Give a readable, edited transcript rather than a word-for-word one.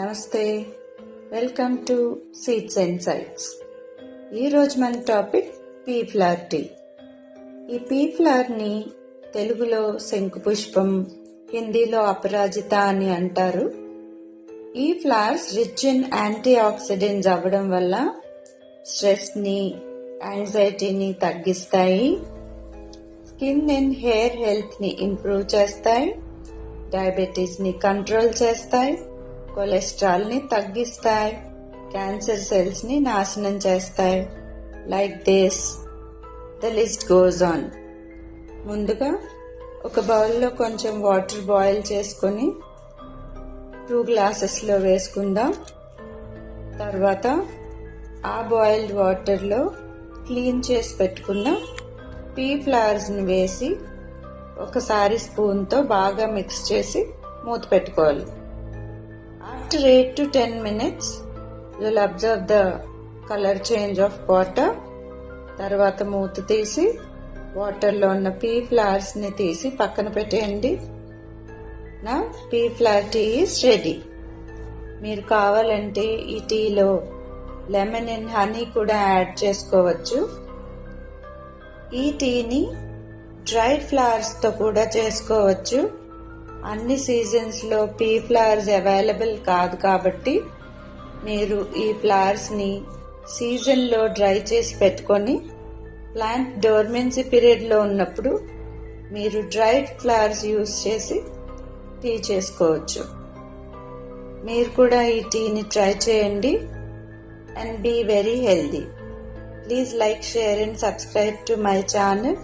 నమస్తే, welcome to seeds and sights. ఈరోజు మన టాపిక్ పీ ఫ్లవర్ టీ. ఈ పీ ఫ్లవర్ని తెలుగులో శంకుపుష్పం, హిందీలో అపరాజిత అని అంటారు. ఈ flowers rich in antioxidants అవ్వడం వల్ల స్ట్రెస్ని, యాంగ్జైటీని తగ్గిస్తాయి, స్కిన్ అండ్ హెయిర్ హెల్త్ని ఇంప్రూవ్ చేస్తాయి, డయాబెటీస్ని కంట్రోల్ చేస్తాయి, కొలెస్ట్రాల్ని తగ్గిస్తాయి, క్యాన్సర్ సెల్స్ని నాశనం చేస్తాయి. Like this the list goes on. ముందుగా ఒక బౌల్లో కొంచెం వాటర్ బాయిల్ చేసుకొని 2 గ్లాసెస్లో వేసుకుందాం. తర్వాత ఆ బాయిల్డ్ వాటర్లో క్లీన్ చేసి పెట్టుకున్న పీ ఫ్లవర్స్ని వేసి ఒకసారి స్పూన్తో బాగా మిక్స్ చేసి మూత పెట్టుకోవాలి. After 8 to 10 minutes you will observe the color change of water. తర్వాత మూత తీసి వాటర్లో ఉన్న పీ ఫ్లవర్స్ని తీసి పక్కన పెట్టేయండి. నా pea flower tea is ready. మీరు కావాలంటే ఈ టీలో లెమన్ అండ్ హనీ కూడా యాడ్ చేసుకోవచ్చు. ఈ టీని డ్రైడ్ ఫ్లవర్స్తో కూడా చేసుకోవచ్చు. అన్ని సీజన్స్లో పీ ఫ్లవర్స్ అవైలబుల్ కాదు కాబట్టి మీరు ఈ ఫ్లవర్స్ని సీజన్లో డ్రై చేసి పెట్టుకొని ప్లాంట్ డోర్మెన్సీ పీరియడ్లో ఉన్నప్పుడు మీరు డ్రైడ్ ఫ్లవర్స్ యూస్ చేసి టీ చేసుకోవచ్చు. మీరు కూడా ఈ టీని ట్రై చేయండి and be very healthy. Please like, share and subscribe to my channel.